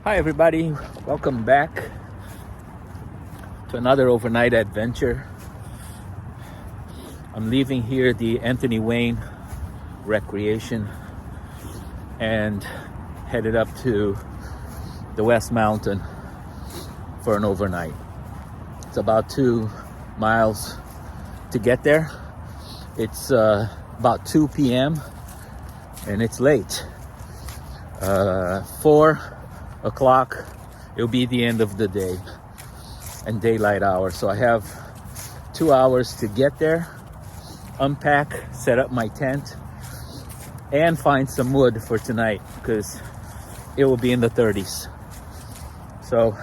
Hi everybody, welcome back to another overnight adventure. I'm leaving here the Anthony Wayne Recreation and headed up to the West Mountain for an overnight. It's about 2 miles to get there. It's about 2 p.m. and it's late. 4 o'clock, it'll be the end of the day and daylight hour. So I have 2 hours to get there, unpack, set up my tent, and find some wood for tonight because it will be in the 30s. So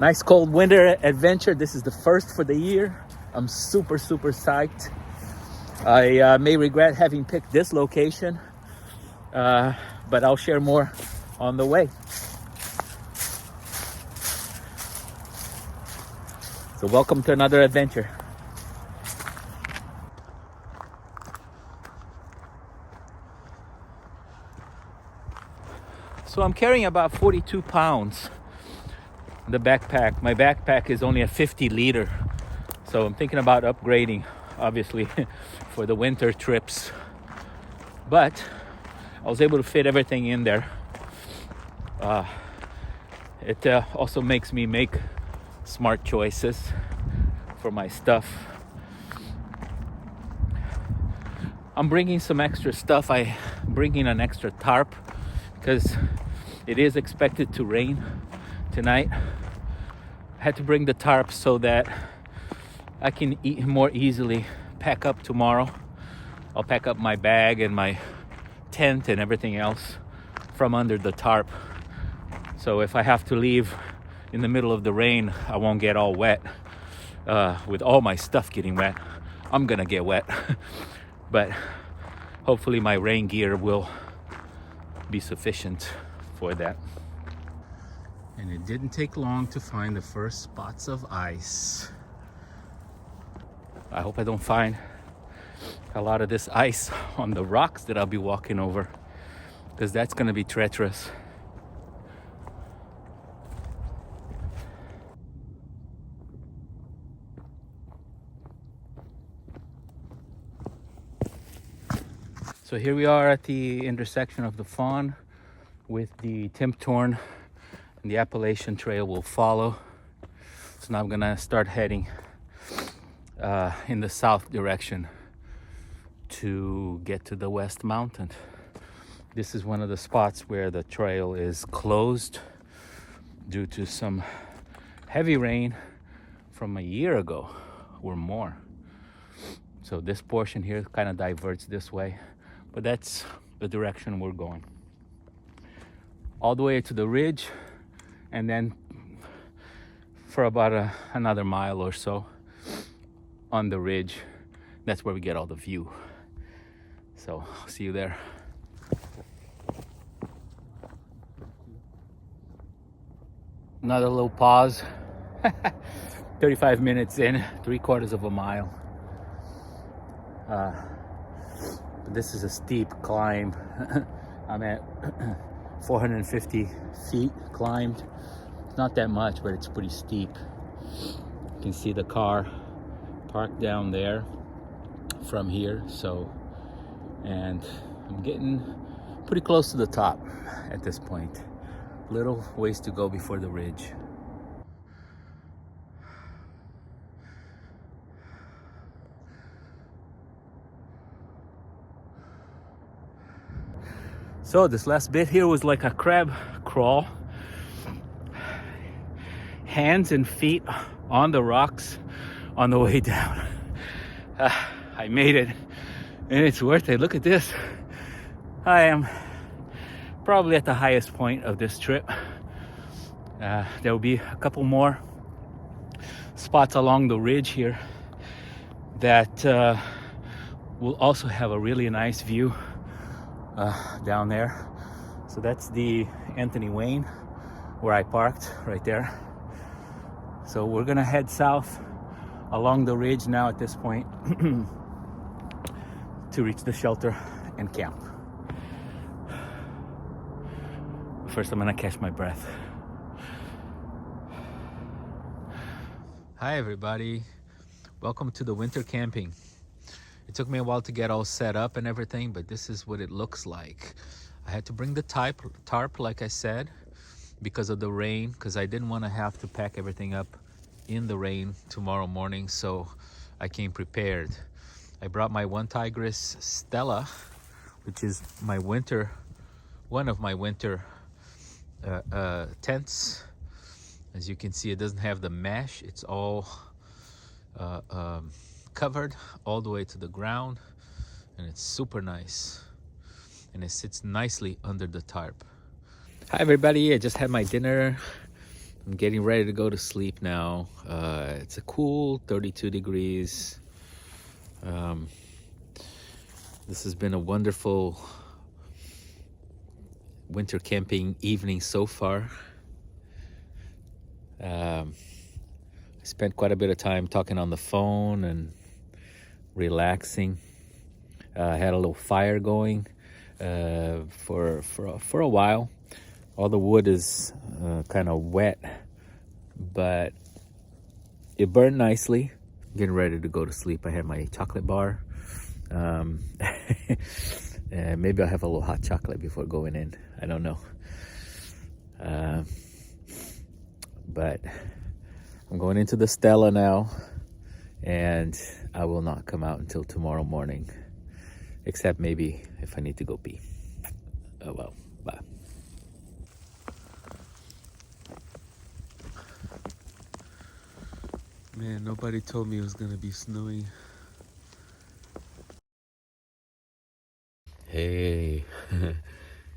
nice cold winter adventure. This is the first for the year. I'm super psyched. I may regret having picked this location, but I'll share more on the way. So welcome to another adventure. So I'm carrying about 42 pounds in the backpack. My backpack is only a 50 liter. So I'm thinking about upgrading, obviously, for the winter trips. But I was able to fit everything in there. It also makes me make smart choices for my stuff. I'm bringing some extra stuff. I'm bringing an extra tarp because it is expected to rain tonight. I had to bring the tarp so that I can more easily pack up tomorrow. I'll pack up my bag and my tent and everything else from under the tarp. So if I have to leave in the middle of the rain, I won't get all wet. With all my stuff getting wet, I'm gonna get wet. But hopefully my rain gear will be sufficient for that. And it didn't take long to find the first spots of ice. I hope I don't find a lot of this ice on the rocks that I'll be walking over, because that's gonna be treacherous. So here we are at the intersection of the Fawn with the Timptorn, and the Appalachian Trail will follow. So now I'm gonna start heading in the south direction to get to the West Mountain. This is one of the spots where the trail is closed due to some heavy rain from a year ago or more. So this portion here kind of diverts this way, but that's the direction we're going. All the way to the ridge, and then for about another mile or so on the ridge, that's where we get all the view. So I'll see you there. Another little pause. 35 minutes in, 3/4 of a mile. This is a steep climb. I'm at 450 feet climbed. It's not that much, but it's pretty steep. You can see the car parked down there from here. And I'm getting pretty close to the top at this point. Little ways to go before the ridge. So this last bit here was like a crab crawl. Hands and feet on the rocks on the way down. I made it, and it's worth it. Look at this. I am probably at the highest point of this trip. There will be a couple more spots along the ridge here that will also have a really nice view down there. So that's the Anthony Wayne where I parked right there. So we're gonna head south along the ridge now at this point to reach the shelter and camp. First I'm gonna catch my breath. Hi everybody, welcome to the winter camping. It took me a while to get all set up and everything, but this is what it looks like. I had to bring the tarp like I said, because of the rain, because I didn't want to have to pack everything up in the rain tomorrow morning, so I came prepared. I brought my one Tigris Stella, which is one of my winter tents. As you can see, it doesn't have the mesh. It's all covered all the way to the ground, and it's super nice. And it sits nicely under the tarp. Hi everybody, I just had my dinner. I'm getting ready to go to sleep now. It's a cool 32 degrees. This has been a wonderful winter camping evening so far. I spent quite a bit of time talking on the phone and relaxing. I had a little fire going for a while. All the wood is kind of wet, but it burned nicely. Getting ready to go to sleep. I had my chocolate bar. And maybe I'll have a little hot chocolate before going in. I don't know. But I'm going into the Stella now, and I will not come out until tomorrow morning, except maybe if I need to go pee. Oh well, bye. Man, nobody told me it was gonna be snowing. Hey,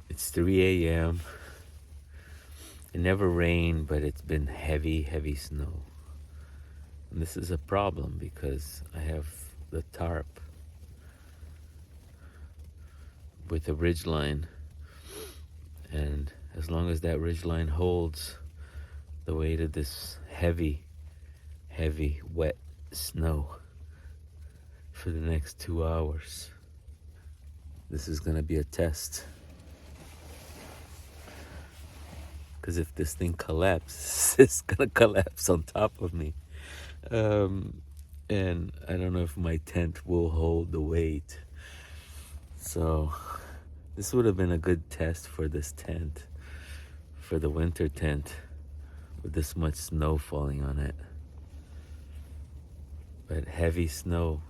it's 3 a.m. It never rained, but it's been heavy snow. And this is a problem because I have the tarp with a ridge line. And as long as that ridge line holds the weight of this heavy, wet snow for the next 2 hours, this is gonna be a test. Because if this thing collapses, it's gonna collapse on top of me. And I don't know if my tent will hold the weight. So this would have been a good test for this tent, for the winter tent, with this much snow falling on it. But heavy snow,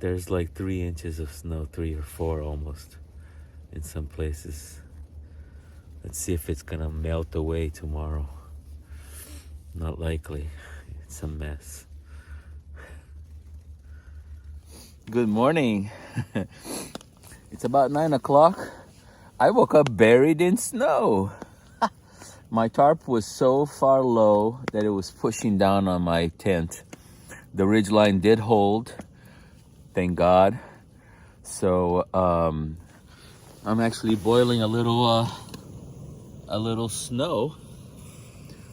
there's like 3 inches of snow, 3 or 4 almost, in some places. Let's see if it's gonna melt away tomorrow. Not likely. It's a mess. Good morning. It's about 9 o'clock. I woke up buried in snow. My tarp was so far low that it was pushing down on my tent. The ridgeline did hold, thank God. So I'm actually boiling a little snow,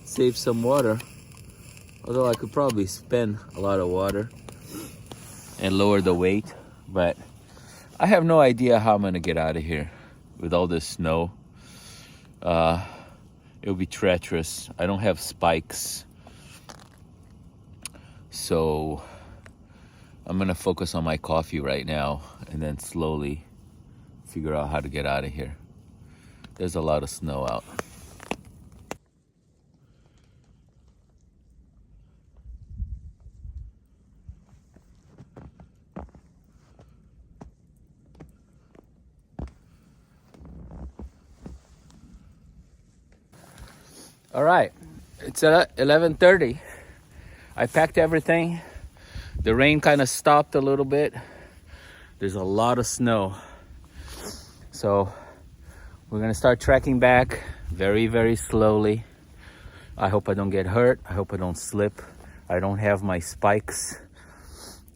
save some water. Although I could probably spend a lot of water and lower the weight, but I have no idea how I'm gonna get out of here with all this snow. It'll be treacherous. I don't have spikes, so I'm gonna focus on my coffee right now and then slowly figure out how to get out of here. There's a lot of snow out. All right, it's at 11:30. I packed everything. The rain kind of stopped a little bit. There's a lot of snow. So we're gonna start trekking back very slowly. I hope I don't get hurt. I hope I don't slip. I don't have my spikes.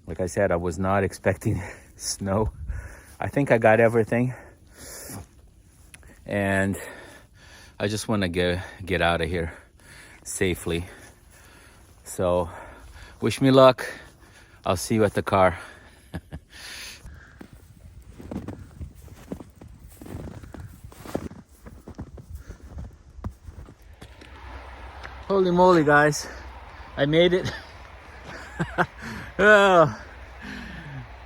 Like I said, I was not expecting snow. I think I got everything. And I just want to get out of here safely. So wish me luck. I'll see you at the car. Holy moly, guys. I made it. Oh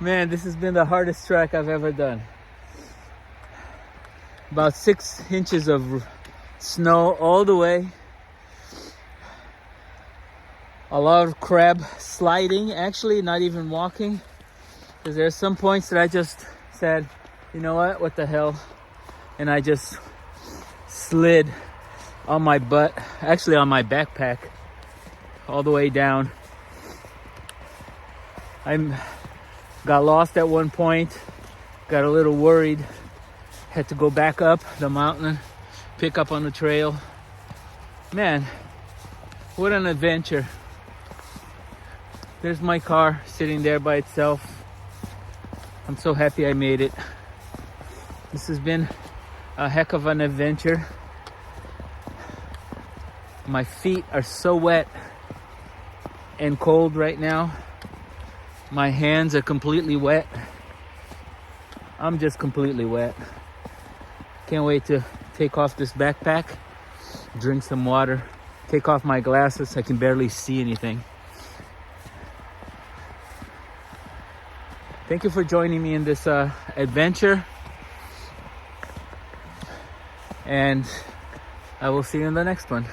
man, this has been the hardest trek I've ever done. About 6 inches of snow all the way. A lot of crab sliding, actually, not even walking. Because there's some points that I just said, you know what the hell? And I just slid on my butt, actually on my backpack, all the way down. I got lost at one point, got a little worried, had to go back up the mountain, pick up on the trail. Man, what an adventure. There's my car sitting there by itself. I'm so happy I made it. This has been a heck of an adventure. My feet are so wet and cold right now. My hands are completely wet. I'm just completely wet. Can't wait to take off this backpack, drink some water, take off my glasses. I can barely see anything. Thank you for joining me in this adventure. And I will see you in the next one.